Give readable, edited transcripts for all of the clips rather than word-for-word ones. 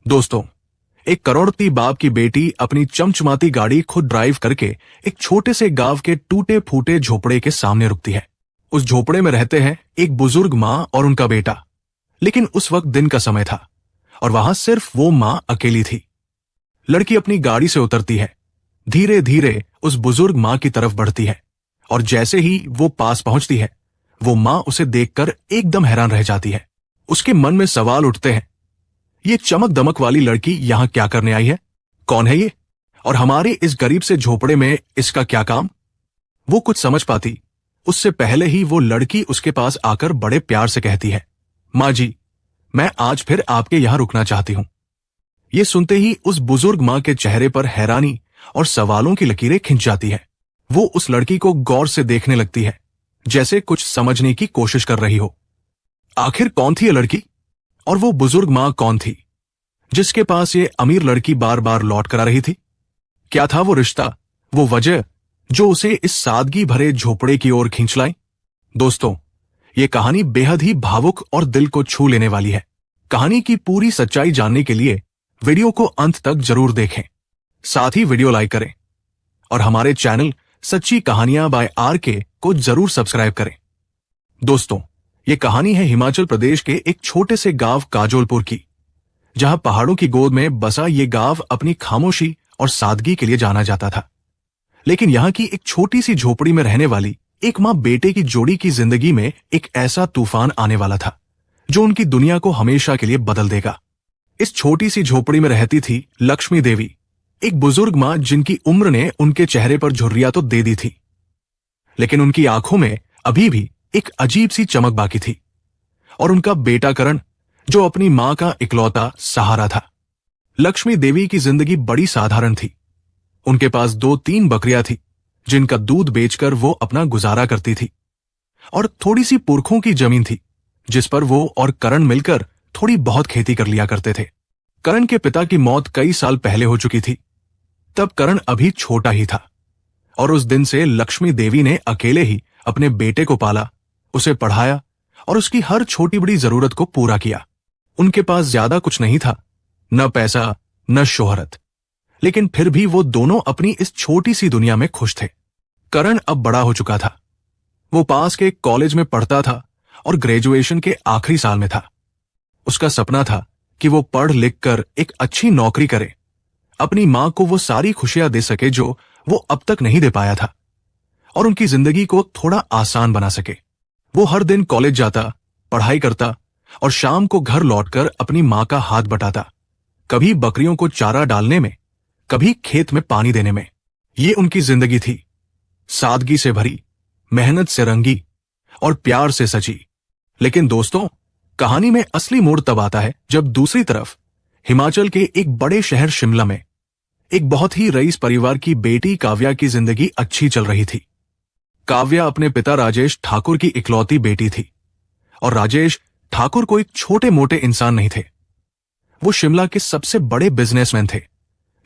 दोस्तों, एक करोड़पति बाप की बेटी अपनी चमचमाती गाड़ी खुद ड्राइव करके एक छोटे से गांव के टूटे फूटे झोपड़े के सामने रुकती है। उस झोपड़े में रहते हैं एक बुजुर्ग माँ और उनका बेटा। लेकिन उस वक्त दिन का समय था और वहां सिर्फ वो माँ अकेली थी। लड़की अपनी गाड़ी से उतरती है, धीरे धीरे उस बुजुर्ग माँ की तरफ बढ़ती है और जैसे ही वो पास पहुंचती है, वो माँ उसे देखकर एकदम हैरान रह जाती है। उसके मन में सवाल उठते हैं, ये चमक दमक वाली लड़की यहां क्या करने आई है? कौन है ये? और हमारे इस गरीब से झोपड़े में इसका क्या काम? वो कुछ समझ पाती उससे पहले ही वो लड़की उसके पास आकर बड़े प्यार से कहती है, माँ जी, मैं आज फिर आपके यहां रुकना चाहती हूं। ये सुनते ही उस बुजुर्ग माँ के चेहरे पर हैरानी और सवालों की लकीरें खिंच जाती है। वो उस लड़की को गौर से देखने लगती है, जैसे कुछ समझने की कोशिश कर रही हो। आखिर कौन थी ये लड़की? और वो बुजुर्ग माँ कौन थी जिसके पास ये अमीर लड़की बार बार लौट कर आ रही थी? क्या था वो रिश्ता, वो वजह जो उसे इस सादगी भरे झोपड़े की ओर खींच लाई? दोस्तों, ये कहानी बेहद ही भावुक और दिल को छू लेने वाली है। कहानी की पूरी सच्चाई जानने के लिए वीडियो को अंत तक जरूर देखें। साथ ही वीडियो लाइक करें और हमारे चैनल सच्ची कहानियां बाय RK को जरूर सब्सक्राइब करें। दोस्तों, ये कहानी है हिमाचल प्रदेश के एक छोटे से गांव काजोलपुर की, जहां पहाड़ों की गोद में बसा ये गांव अपनी खामोशी और सादगी के लिए जाना जाता था। लेकिन यहाँ की एक छोटी सी झोपड़ी में रहने वाली एक माँ बेटे की जोड़ी की जिंदगी में एक ऐसा तूफान आने वाला था जो उनकी दुनिया को हमेशा के लिए बदल देगा। इस छोटी सी झोपड़ी में रहती थी लक्ष्मी देवी, एक बुजुर्ग माँ जिनकी उम्र ने उनके चेहरे पर झुर्रियां तो दे दी थी, लेकिन उनकी आंखों में अभी भी एक अजीब सी चमक बाकी थी। और उनका बेटा करण, जो अपनी मां का इकलौता सहारा था। लक्ष्मी देवी की जिंदगी बड़ी साधारण थी। उनके पास 2-3 बकरियां थी जिनका दूध बेचकर वो अपना गुजारा करती थी, और थोड़ी सी पुरखों की जमीन थी जिस पर वो और करण मिलकर थोड़ी बहुत खेती कर लिया करते थे। करण के पिता की मौत कई साल पहले हो चुकी थी। तब करण अभी छोटा ही था और उस दिन से लक्ष्मी देवी ने अकेले ही अपने बेटे को पाला, उसे पढ़ाया और उसकी हर छोटी बड़ी जरूरत को पूरा किया। उनके पास ज्यादा कुछ नहीं था, न पैसा न शोहरत, लेकिन फिर भी वो दोनों अपनी इस छोटी सी दुनिया में खुश थे। करण अब बड़ा हो चुका था। वो पास के कॉलेज में पढ़ता था और ग्रेजुएशन के आखिरी साल में था। उसका सपना था कि वो पढ़ लिख कर एक अच्छी नौकरी करे, अपनी मां को वो सारी खुशियां दे सके जो वो अब तक नहीं दे पाया था, और उनकी जिंदगी को थोड़ा आसान बना सके। वो हर दिन कॉलेज जाता, पढ़ाई करता और शाम को घर लौटकर अपनी मां का हाथ बटाता, कभी बकरियों को चारा डालने में, कभी खेत में पानी देने में। ये उनकी जिंदगी थी, सादगी से भरी, मेहनत से रंगी और प्यार से सजी। लेकिन दोस्तों, कहानी में असली मोड़ तब आता है जब दूसरी तरफ हिमाचल के एक बड़े शहर शिमला में एक बहुत ही रईस परिवार की बेटी काव्या की जिंदगी अच्छी चल रही थी। काव्या अपने पिता राजेश ठाकुर की इकलौती बेटी थी, और राजेश ठाकुर कोई छोटे मोटे इंसान नहीं थे। वो शिमला के सबसे बड़े बिजनेसमैन थे,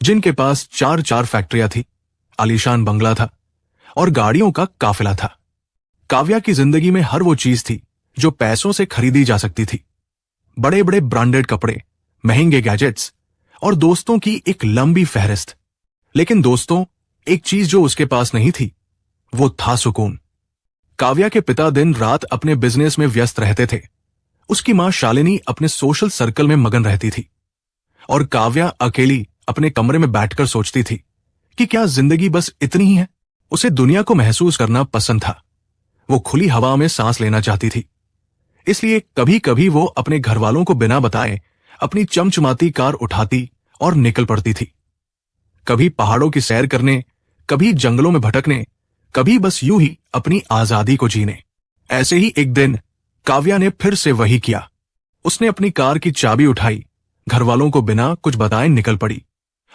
जिनके पास 4 फैक्ट्रियां थी, आलीशान बंगला था और गाड़ियों का काफिला था। काव्या की जिंदगी में हर वो चीज थी जो पैसों से खरीदी जा सकती थी, बड़े बड़े ब्रांडेड कपड़े, महंगे गैजेट्स और दोस्तों की एक लंबी फहरिस्त। लेकिन दोस्तों, एक चीज जो उसके पास नहीं थी, वो था सुकून। काव्या के पिता दिन रात अपने बिजनेस में व्यस्त रहते थे। उसकी मां शालिनी अपने सोशल सर्कल में मगन रहती थी, और काव्या अकेली अपने कमरे में बैठकर सोचती थी कि क्या जिंदगी बस इतनी ही है। उसे दुनिया को महसूस करना पसंद था। वो खुली हवा में सांस लेना चाहती थी। इसलिए कभी कभी वो अपने घर वालों को बिना बताए अपनी चमचमाती कार उठाती और निकल पड़ती थी, कभी पहाड़ों की सैर करने, कभी जंगलों में भटकने, कभी बस यूं ही अपनी आजादी को जीने। ऐसे ही एक दिन काव्या ने फिर से वही किया। उसने अपनी कार की चाबी उठाई, घर वालों को बिना कुछ बताए निकल पड़ी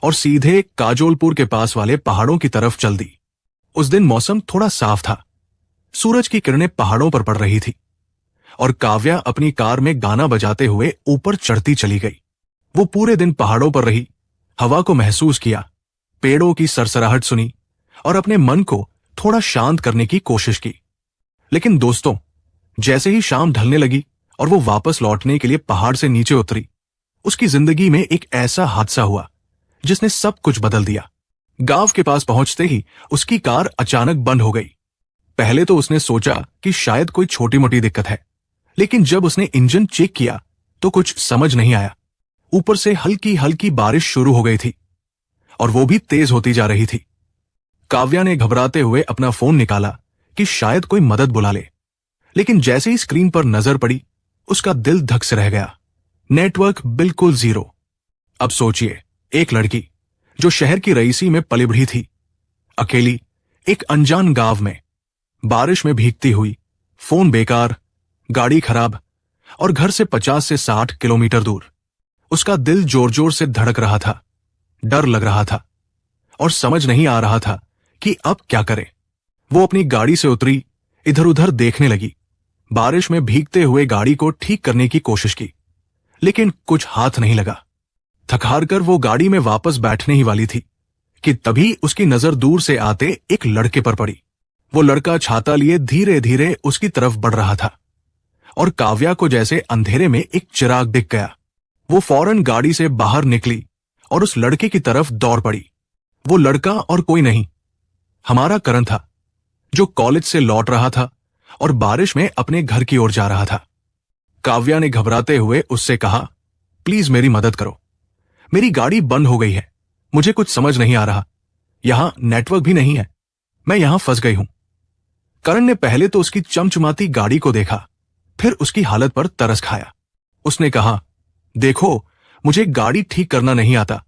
और सीधे काजोलपुर के पास वाले पहाड़ों की तरफ चल दी। उस दिन मौसम थोड़ा साफ था, सूरज की किरणें पहाड़ों पर पड़ रही थी, और काव्या अपनी कार में गाना बजाते हुए ऊपर चढ़ती चली गई। वो पूरे दिन पहाड़ों पर रही, हवा को महसूस किया, पेड़ों की सरसराहट सुनी और अपने मन को थोड़ा शांत करने की कोशिश की। लेकिन दोस्तों, जैसे ही शाम ढलने लगी और वो वापस लौटने के लिए पहाड़ से नीचे उतरी, उसकी जिंदगी में एक ऐसा हादसा हुआ जिसने सब कुछ बदल दिया। गांव के पास पहुंचते ही उसकी कार अचानक बंद हो गई। पहले तो उसने सोचा कि शायद कोई छोटी मोटी दिक्कत है, लेकिन जब उसने इंजन चेक किया तो कुछ समझ नहीं आया। ऊपर से हल्की हल्की बारिश शुरू हो गई थी और वो भी तेज होती जा रही थी। काव्या ने घबराते हुए अपना फोन निकाला कि शायद कोई मदद बुला ले, लेकिन जैसे ही स्क्रीन पर नजर पड़ी उसका दिल धक से रह गया। नेटवर्क बिल्कुल जीरो। अब सोचिए, एक लड़की जो शहर की रईसी में पली बढ़ी थी, अकेली एक अनजान गांव में, बारिश में भीगती हुई, फोन बेकार, गाड़ी खराब और घर से 50 से 60 किलोमीटर दूर। उसका दिल जोर जोर से धड़क रहा था, डर लग रहा था और समझ नहीं आ रहा था कि अब क्या करे। वो अपनी गाड़ी से उतरी, इधर उधर देखने लगी, बारिश में भीगते हुए गाड़ी को ठीक करने की कोशिश की, लेकिन कुछ हाथ नहीं लगा। थक हार कर वो गाड़ी में वापस बैठने ही वाली थी कि तभी उसकी नजर दूर से आते एक लड़के पर पड़ी। वो लड़का छाता लिए धीरे धीरे उसकी तरफ बढ़ रहा था और काव्या को जैसे अंधेरे में एक चिराग दिख गया। वो फौरन गाड़ी से बाहर निकली और उस लड़के की तरफ दौड़ पड़ी। वो लड़का और कोई नहीं, हमारा करण था, जो कॉलेज से लौट रहा था और बारिश में अपने घर की ओर जा रहा था। काव्या ने घबराते हुए उससे कहा, प्लीज मेरी मदद करो, मेरी गाड़ी बंद हो गई है, मुझे कुछ समझ नहीं आ रहा, यहां नेटवर्क भी नहीं है, मैं यहां फंस गई हूं। करण ने पहले तो उसकी चमचमाती गाड़ी को देखा, फिर उसकी हालत पर तरस खाया। उसने कहा, देखो, मुझे गाड़ी ठीक करना नहीं आता,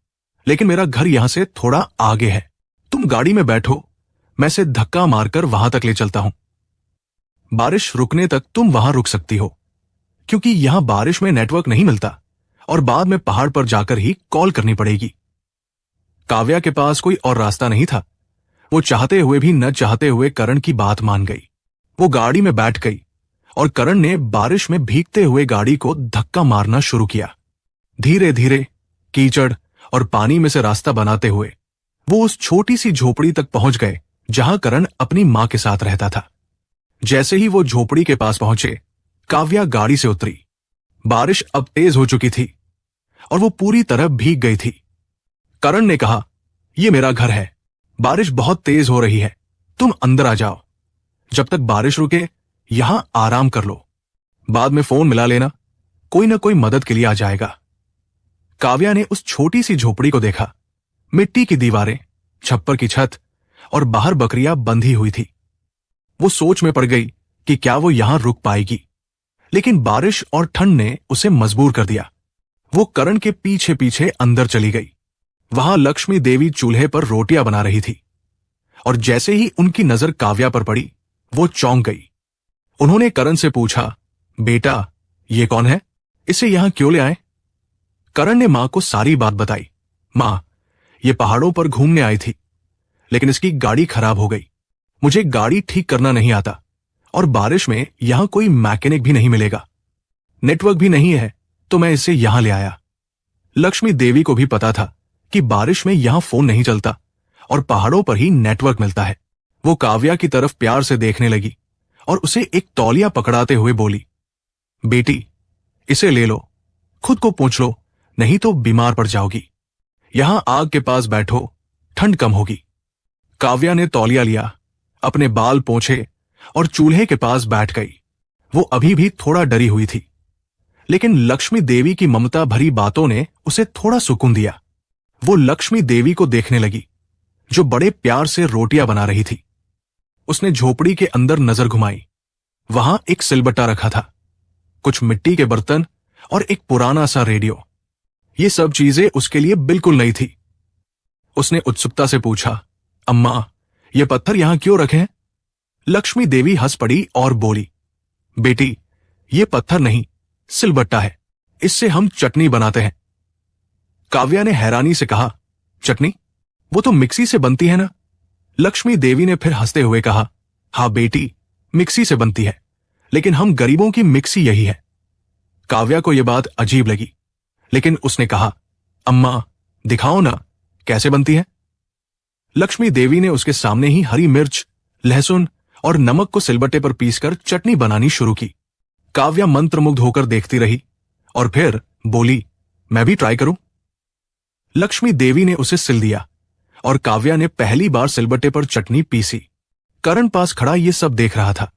लेकिन मेरा घर यहां से थोड़ा आगे है, तुम गाड़ी में बैठो, मैं इसे धक्का मारकर वहां तक ले चलता हूं। बारिश रुकने तक तुम वहां रुक सकती हो, क्योंकि यहां बारिश में नेटवर्क नहीं मिलता और बाद में पहाड़ पर जाकर ही कॉल करनी पड़ेगी। काव्या के पास कोई और रास्ता नहीं था। वो चाहते हुए भी न चाहते हुए करण की बात मान गई। वो गाड़ी में बैठ गई और करण ने बारिश में भीगते हुए गाड़ी को धक्का मारना शुरू किया। धीरे धीरे कीचड़ और पानी में से रास्ता बनाते हुए वो उस छोटी सी झोपड़ी तक पहुंच गए जहां करण अपनी मां के साथ रहता था। जैसे ही वो झोपड़ी के पास पहुंचे, काव्या गाड़ी से उतरी। बारिश अब तेज हो चुकी थी और वो पूरी तरह भीग गई थी। करण ने कहा, यह मेरा घर है, बारिश बहुत तेज हो रही है, तुम अंदर आ जाओ, जब तक बारिश रुके यहां आराम कर लो, बाद में फोन मिला लेना, कोई ना कोई मदद के लिए आ जाएगा। काव्या ने उस छोटी सी झोपड़ी को देखा। मिट्टी की दीवारें, छप्पर की छत और बाहर बकरियां बंधी हुई थी। वो सोच में पड़ गई कि क्या वो यहां रुक पाएगी, लेकिन बारिश और ठंड ने उसे मजबूर कर दिया। वो करण के पीछे पीछे अंदर चली गई। वहां लक्ष्मी देवी चूल्हे पर रोटियां बना रही थी और जैसे ही उनकी नजर काव्या पर पड़ी, वो चौंक गई। उन्होंने करण से पूछा, बेटा, ये कौन है, इसे यहां क्यों ले आए? करण ने मां को सारी बात बताई। मां, ये पहाड़ों पर घूमने आई थी, लेकिन इसकी गाड़ी खराब हो गई, मुझे गाड़ी ठीक करना नहीं आता और बारिश में यहां कोई मैकेनिक भी नहीं मिलेगा, नेटवर्क भी नहीं है, तो मैं इसे यहां ले आया। लक्ष्मी देवी को भी पता था कि बारिश में यहां फोन नहीं चलता और पहाड़ों पर ही नेटवर्क मिलता है। वो काव्या की तरफ प्यार से देखने लगी और उसे एक तौलिया पकड़ाते हुए बोली, बेटी, इसे ले लो, खुद को पोंछ लो, नहीं तो बीमार पड़ जाओगी। यहां आग के पास बैठो, ठंड कम होगी। काव्या ने तौलिया लिया, अपने बाल पोंछे और चूल्हे के पास बैठ गई। वो अभी भी थोड़ा डरी हुई थी, लेकिन लक्ष्मी देवी की ममता भरी बातों ने उसे थोड़ा सुकून दिया। वो लक्ष्मी देवी को देखने लगी, जो बड़े प्यार से रोटियां बना रही थी। उसने झोपड़ी के अंदर नजर घुमाई। वहां एक सिलबट्टा रखा था, कुछ मिट्टी के बर्तन और एक पुराना सा रेडियो। ये सब चीजें उसके लिए बिल्कुल नई थी। उसने उत्सुकता से पूछा, अम्मा, ये पत्थर यहां क्यों रखे हैं? लक्ष्मी देवी हंस पड़ी और बोली, बेटी, ये पत्थर नहीं, सिलबट्टा है, इससे हम चटनी बनाते हैं। काव्या ने हैरानी से कहा, चटनी? वो तो मिक्सी से बनती है ना? लक्ष्मी देवी ने फिर हंसते हुए कहा, हाँ बेटी, मिक्सी से बनती है, लेकिन हम गरीबों की मिक्सी यही है। काव्या को यह बात अजीब लगी, लेकिन उसने कहा, अम्मा, दिखाओ ना, कैसे बनती है? लक्ष्मी देवी ने उसके सामने ही हरी मिर्च, लहसुन और नमक को सिलबट्टे पर पीसकर चटनी बनानी शुरू की। काव्या मंत्रमुग्ध होकर देखती रही और फिर बोली, मैं भी ट्राई करूं? लक्ष्मी देवी ने उसे सिल दिया और काव्या ने पहली बार सिलबट्टे पर चटनी पीसी। करण पास खड़ा ये सब देख रहा था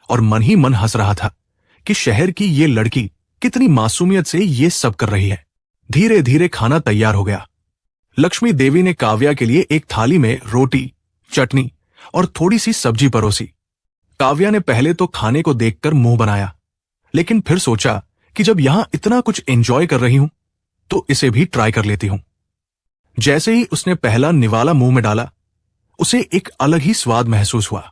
और मन ही मन हंस रहा था कि शहर की ये लड़की कितनी मासूमियत से ये सब कर रही है। धीरे धीरे खाना तैयार हो गया। लक्ष्मी देवी ने काव्या के लिए एक थाली में रोटी, चटनी और थोड़ी सी सब्जी परोसी। काव्या ने पहले तो खाने को देखकर मुंह बनाया, लेकिन फिर सोचा कि जब यहां इतना कुछ एंजॉय कर रही हूं तो इसे भी ट्राई कर लेती हूं। जैसे ही उसने पहला निवाला मुंह में डाला, उसे एक अलग ही स्वाद महसूस हुआ।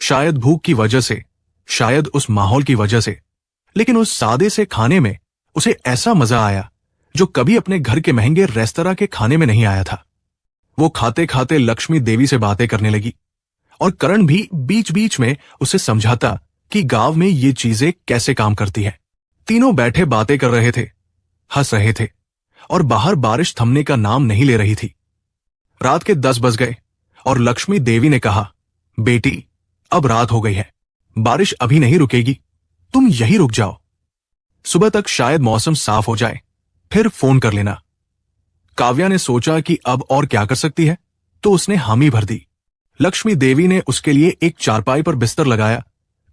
शायद भूख की वजह से, शायद उस माहौल की वजह से, लेकिन उस सादे से खाने में उसे ऐसा मजा आया जो कभी अपने घर के महंगे रेस्तरां के खाने में नहीं आया था। वो खाते खाते लक्ष्मी देवी से बातें करने लगी और करण भी बीच बीच में उसे समझाता कि गांव में ये चीजें कैसे काम करती है। तीनों बैठे बातें कर रहे थे, हंस रहे थे और बाहर बारिश थमने का नाम नहीं ले रही थी। रात के 10 बज गए और लक्ष्मी देवी ने कहा, बेटी, अब रात हो गई है, बारिश अभी नहीं रुकेगी, तुम यहीं रुक जाओ। सुबह तक शायद मौसम साफ हो जाए, फिर फोन कर लेना। काव्या ने सोचा कि अब और क्या कर सकती है, तो उसने हामी भर दी। लक्ष्मी देवी ने उसके लिए एक चारपाई पर बिस्तर लगाया।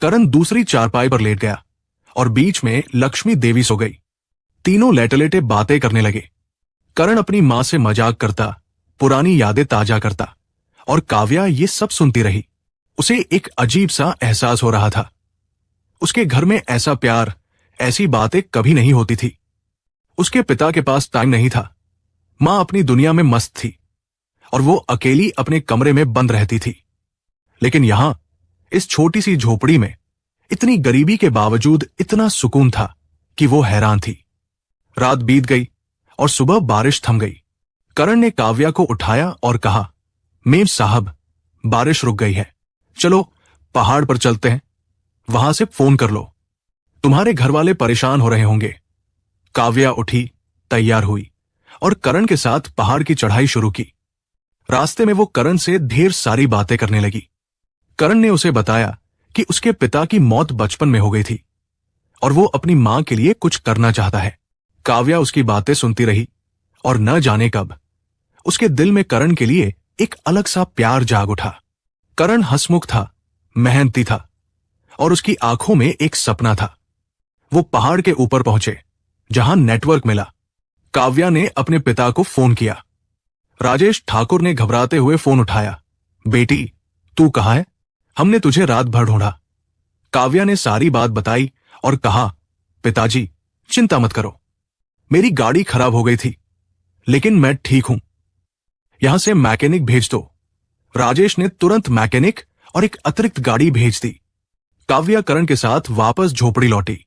करण दूसरी चारपाई पर लेट गया और बीच में लक्ष्मी देवी सो गई। तीनों लेटे लेटे बातें करने लगे। करण अपनी मां से मजाक करता, पुरानी यादें ताजा करता और काव्या ये सब सुनती रही। उसे एक अजीब सा एहसास हो रहा था। उसके घर में ऐसा प्यार, ऐसी बातें कभी नहीं होती थी। उसके पिता के पास टाइम नहीं था। मां अपनी दुनिया में मस्त थी और वो अकेली अपने कमरे में बंद रहती थी। लेकिन यहां इस छोटी सी झोपड़ी में इतनी गरीबी के बावजूद इतना सुकून था कि वो हैरान थी। रात बीत गई और सुबह बारिश थम गई। करण ने काव्या को उठाया और कहा, मेम साहब, बारिश रुक गई है, चलो पहाड़ पर चलते हैं, वहां से फोन कर लो, तुम्हारे घर वाले परेशान हो रहे होंगे। काव्या उठी, तैयार हुई और करण के साथ पहाड़ की चढ़ाई शुरू की। रास्ते में वो करण से ढेर सारी बातें करने लगी। करण ने उसे बताया कि उसके पिता की मौत बचपन में हो गई थी और वो अपनी मां के लिए कुछ करना चाहता है। काव्या उसकी बातें सुनती रही और न जाने कब उसके दिल में करण के लिए एक अलग सा प्यार जाग उठा। करण हंसमुख था, मेहनती था और उसकी आंखों में एक सपना था। वो पहाड़ के ऊपर पहुंचे जहां नेटवर्क मिला। काव्या ने अपने पिता को फोन किया। राजेश ठाकुर ने घबराते हुए फोन उठाया। बेटी, तू कहाँ है? हमने तुझे रात भर ढूंढा। काव्या ने सारी बात बताई और कहा, पिताजी, चिंता मत करो, मेरी गाड़ी खराब हो गई थी, लेकिन मैं ठीक हूं, यहां से मैकेनिक भेज दो। राजेश ने तुरंत मैकेनिक और एक अतिरिक्त गाड़ी भेज दी। काव्या करण के साथ वापस झोपड़ी लौटी।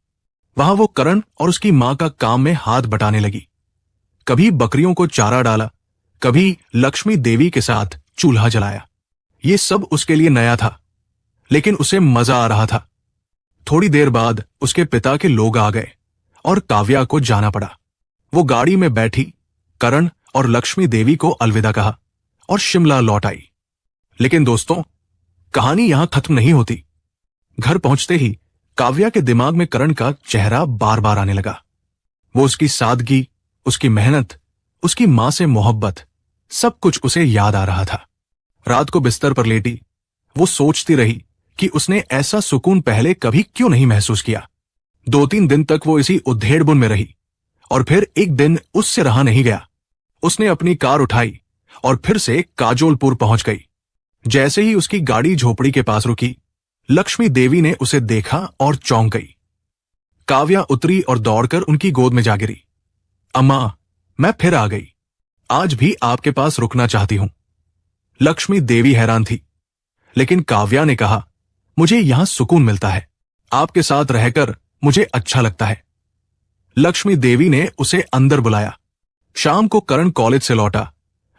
वहां वो करण और उसकी मां का काम में हाथ बटाने लगी। कभी बकरियों को चारा डाला, कभी लक्ष्मी देवी के साथ चूल्हा जलाया। ये सब उसके लिए नया था, लेकिन उसे मजा आ रहा था। थोड़ी देर बाद उसके पिता के लोग आ गए और काव्या को जाना पड़ा। वो गाड़ी में बैठी, करण और लक्ष्मी देवी को अलविदा कहा और शिमला लौट आई। लेकिन दोस्तों, कहानी यहां खत्म नहीं होती। घर पहुंचते ही काव्या के दिमाग में करण का चेहरा बार बार आने लगा। वो उसकी सादगी, उसकी मेहनत, उसकी मां से मोहब्बत, सब कुछ उसे याद आ रहा था। रात को बिस्तर पर लेटी वो सोचती रही कि उसने ऐसा सुकून पहले कभी क्यों नहीं महसूस किया। 2-3 दिन तक वो इसी उधेड़बुन में रही और फिर एक दिन उससे रहा नहीं गया। उसने अपनी कार उठाई और फिर से काजोलपुर पहुंच गई। जैसे ही उसकी गाड़ी झोपड़ी के पास रुकी, लक्ष्मी देवी ने उसे देखा और चौंक गई। काव्या उतरी और दौड़कर उनकी गोद में जा गिरी। अम्मा, मैं फिर आ गई, आज भी आपके पास रुकना चाहती हूं। लक्ष्मी देवी हैरान थी, लेकिन काव्या ने कहा, मुझे यहां सुकून मिलता है, आपके साथ रहकर मुझे अच्छा लगता है। लक्ष्मी देवी ने उसे अंदर बुलाया। शाम को करण कॉलेज से लौटा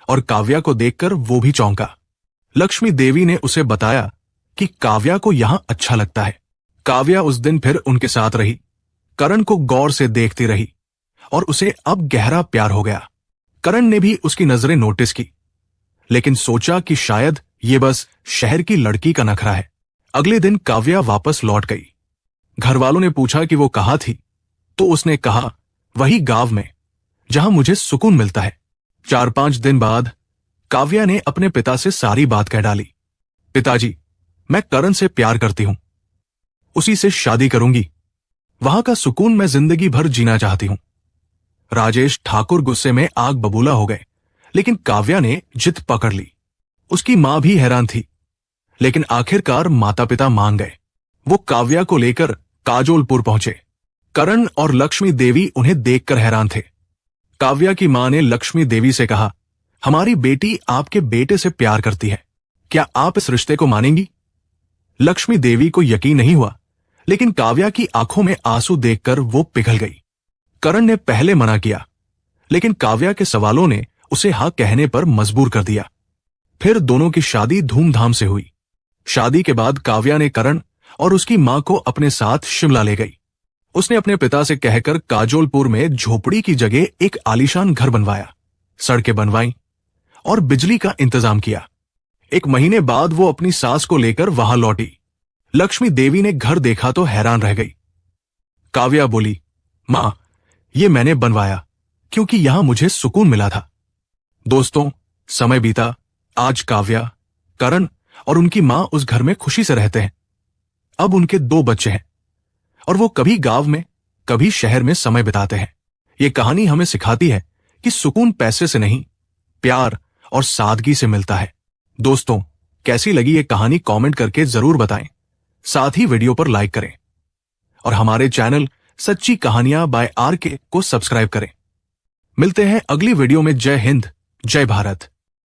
और काव्या को देखकर वो भी चौंका। लक्ष्मी देवी ने उसे बताया कि काव्या को यहां अच्छा लगता है। काव्या उस दिन फिर उनके साथ रही, करण को गौर से देखती रही और उसे अब गहरा प्यार हो गया। करण ने भी उसकी नजरें नोटिस की, लेकिन सोचा कि शायद ये बस शहर की लड़की का नखरा है। अगले दिन काव्या वापस लौट गई। घर वालों ने पूछा कि वो कहाँ थी, तो उसने कहा, वही गांव में, जहां मुझे सुकून मिलता है। 4-5 दिन बाद काव्या ने अपने पिता से सारी बात कह डाली। पिताजी, मैं करण से प्यार करती हूं, उसी से शादी करूंगी। वहां का सुकून मैं जिंदगी भर जीना चाहती हूं। राजेश ठाकुर गुस्से में आग बबूला हो गए, लेकिन काव्या ने जिद पकड़ ली। उसकी मां भी हैरान थी, लेकिन आखिरकार माता पिता मान गए। वो काव्या को लेकर काजोलपुर पहुंचे। करण और लक्ष्मी देवी उन्हें देखकर हैरान थे। काव्या की मां ने लक्ष्मी देवी से कहा, हमारी बेटी आपके बेटे से प्यार करती है, क्या आप इस रिश्ते को मानेंगी? लक्ष्मी देवी को यकीन नहीं हुआ, लेकिन काव्या की आंखों में आंसू देखकर वो पिघल गई। करण ने पहले मना किया, लेकिन काव्या के सवालों ने उसे हाँ कहने पर मजबूर कर दिया। फिर दोनों की शादी धूमधाम से हुई। शादी के बाद काव्या ने करण और उसकी मां को अपने साथ शिमला ले गई। उसने अपने पिता से कहकर काजोलपुर में झोपड़ी की जगह एक आलीशान घर बनवाया, सड़कें बनवाई और बिजली का इंतजाम किया। 1 महीने बाद वो अपनी सास को लेकर वहां लौटी। लक्ष्मी देवी ने घर देखा तो हैरान रह गई। काव्या बोली, मां, ये मैंने बनवाया क्योंकि यहां मुझे सुकून मिला था। दोस्तों, समय बीता। आज काव्या, करण और उनकी मां उस घर में खुशी से रहते हैं। अब उनके 2 बच्चे हैं और वो कभी गांव में, कभी शहर में समय बिताते हैं। ये कहानी हमें सिखाती है कि सुकून पैसे से नहीं, प्यार और सादगी से मिलता है। दोस्तों, कैसी लगी ये कहानी कमेंट करके जरूर बताएं। साथ ही वीडियो पर लाइक करें और हमारे चैनल सच्ची कहानियां बाय RK को सब्सक्राइब करें। मिलते हैं अगली वीडियो में। जय हिंद, जय भारत।